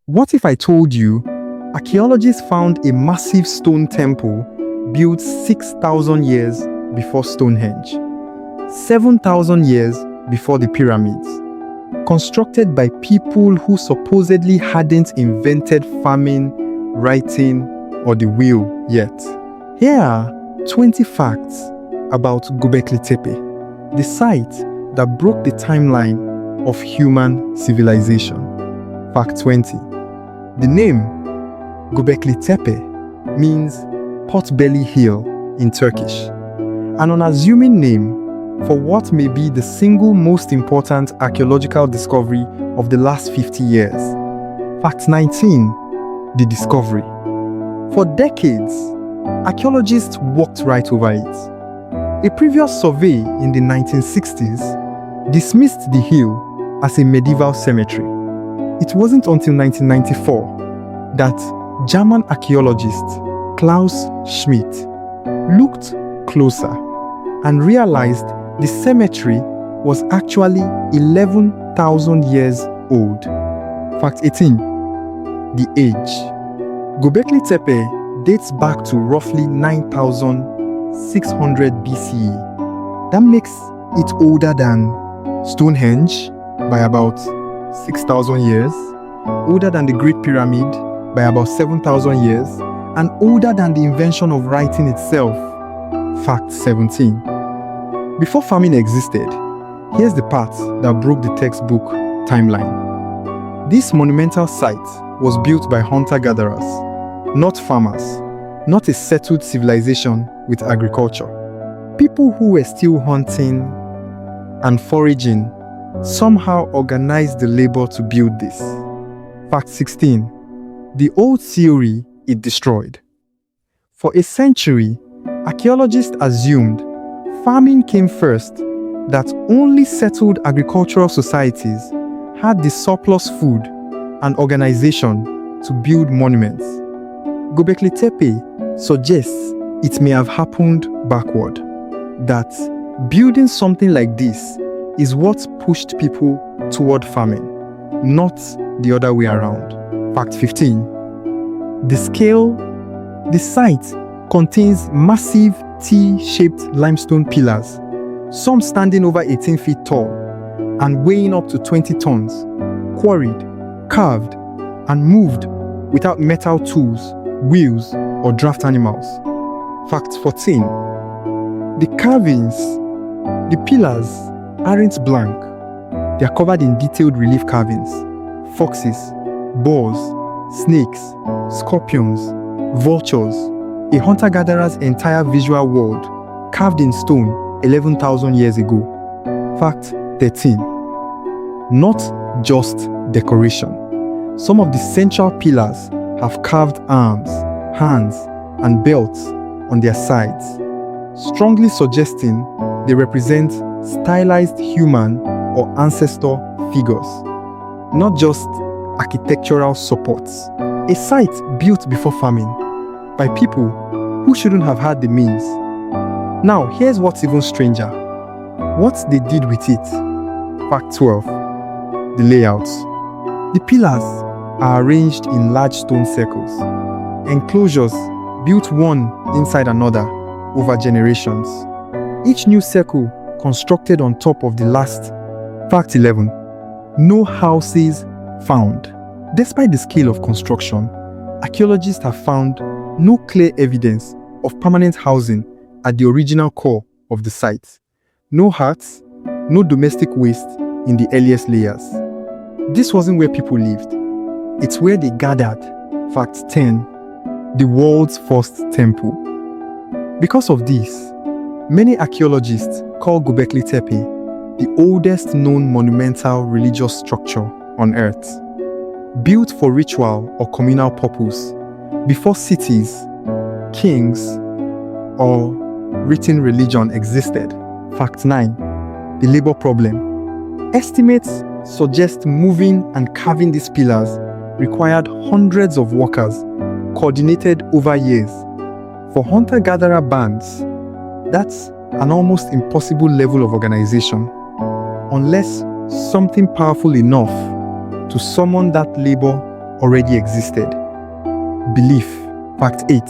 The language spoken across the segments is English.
What if I told you archaeologists found a massive stone temple built 6,000 years before Stonehenge, 7,000 years before the pyramids, constructed by people who supposedly hadn't invented farming, writing, or the wheel yet? Here are 20 facts about Göbekli Tepe, the site that broke the timeline of human civilization. Fact 20. The name Göbekli Tepe means potbelly hill in Turkish, an unassuming name for what may be the single most important archaeological discovery of the last 50 years. Fact 19. The discovery. For decades, archaeologists walked right over it. A previous survey in the 1960s dismissed the hill as a medieval cemetery. It wasn't until 1994 that German archaeologist Klaus Schmidt looked closer and realized the cemetery was actually 11,000 years old. Fact 18. The age. Göbekli Tepe dates back to roughly 9,600 BCE. That makes it older than Stonehenge by about 6,000 years, older than the Great Pyramid by about 7,000 years, and older than the invention of writing itself. Fact 17. Before farming existed, here's the part that broke the textbook timeline. This monumental site was built by hunter-gatherers, not farmers, not a settled civilization with agriculture. People who were still hunting and foraging somehow organized the labor to build this. Fact 16. The old theory it destroyed. For a century, archaeologists assumed farming came first, that only settled agricultural societies had the surplus food and organization to build monuments. Göbekli Tepe suggests it may have happened backward, that building something like this is what pushed people toward farming, not the other way around. Fact 15. The scale. The site contains massive T-shaped limestone pillars, some standing over 18 feet tall and weighing up to 20 tons, quarried, carved, and moved without metal tools, wheels, or draft animals. Fact 14. The carvings. The pillars aren't blank. They are covered in detailed relief carvings: foxes, boars, snakes, scorpions, vultures, a hunter-gatherer's entire visual world carved in stone 11,000 years ago. Fact 13. Not just decoration. Some of the central pillars have carved arms, hands, and belts on their sides, strongly suggesting they represent stylized human or ancestor figures, not just architectural supports. A site built before farming by people who shouldn't have had the means. Now, here's what's even stranger: what they did with it. Fact 12. The layouts. The pillars are arranged in large stone circles, enclosures built one inside another over generations, each new circle constructed on top of the last. Fact 11. No houses found. Despite the scale of construction, archaeologists have found no clear evidence of permanent housing at the original core of the site. No huts, no domestic waste in the earliest layers. This wasn't where people lived. It's where they gathered. Fact 10. The world's first temple. Because of this, many archaeologists call Göbekli Tepe the oldest known monumental religious structure on Earth. Built for ritual or communal purpose, before cities, kings, or written religion existed. Fact 9. The labor problem. Estimates suggest moving and carving these pillars required hundreds of workers, coordinated over years. For hunter-gatherer bands, that's an almost impossible level of organization, unless something powerful enough to summon that labor already existed. Belief. Fact 8.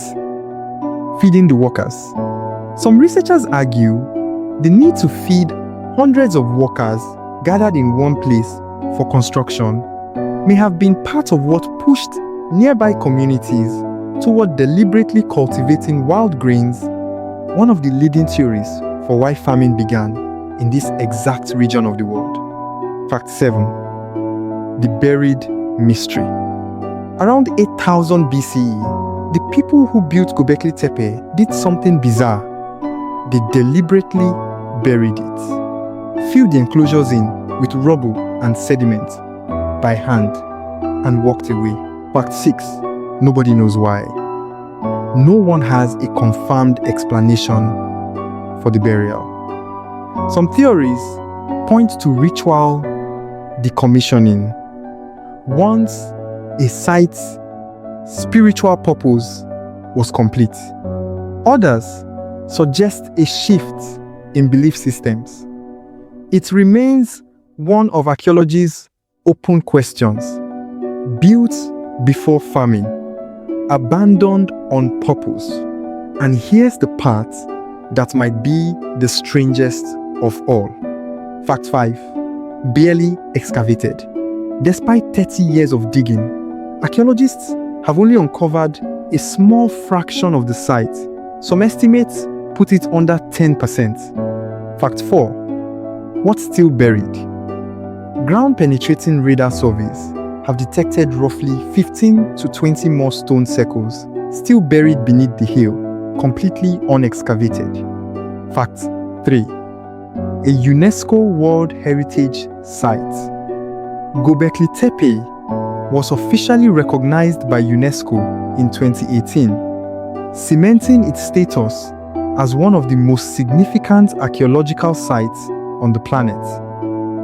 Feeding the workers. Some researchers argue the need to feed hundreds of workers gathered in one place for construction may have been part of what pushed nearby communities toward deliberately cultivating wild grains, one of the leading theories for why farming began in this exact region of the world. Fact 7. The buried mystery. Around 8000 BCE, the people who built Göbekli Tepe did something bizarre. They deliberately buried it, filled the enclosures in with rubble and sediment by hand, and walked away. Fact 6. Nobody knows why. No one has a confirmed explanation for the burial. Some theories point to ritual decommissioning. Once a site's spiritual purpose was complete. Others suggest a shift in belief systems. It remains one of archaeology's open questions. Built before farming, abandoned on purpose. And here's the part that might be the strangest of all. Fact 5. Barely excavated. Despite 30 years of digging, archaeologists have only uncovered a small fraction of the site. Some estimates put it under 10%. Fact 4. What's still buried? Ground-penetrating radar surveys have detected roughly 15 to 20 more stone circles still buried beneath the hill, completely unexcavated. Fact 3. A UNESCO World Heritage Site. Göbekli Tepe was officially recognized by UNESCO in 2018, cementing its status as one of the most significant archaeological sites on the planet.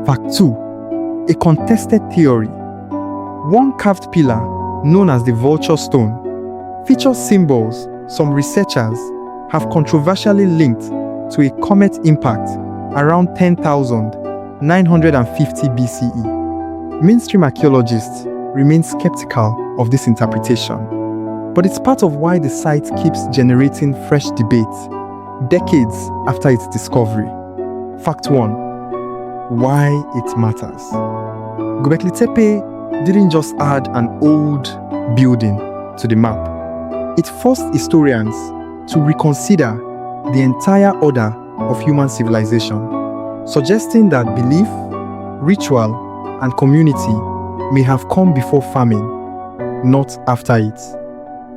Fact 2. A contested theory. One carved pillar, known as the vulture stone, features symbols some researchers have controversially linked to a comet impact around 10,950 BCE. Mainstream archaeologists remain skeptical of this interpretation, but it's part of why the site keeps generating fresh debates decades after its discovery. Fact 1. Why it matters. Göbekli Tepe didn't just add an old building to the map. It forced historians to reconsider the entire order of human civilization, suggesting that belief, ritual, and community may have come before farming, not after it.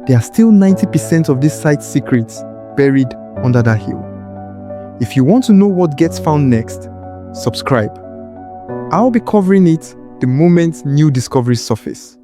There are still 90% of this site's secrets buried under that hill. If you want to know what gets found next, subscribe. I'll be covering it the moment new discoveries surface.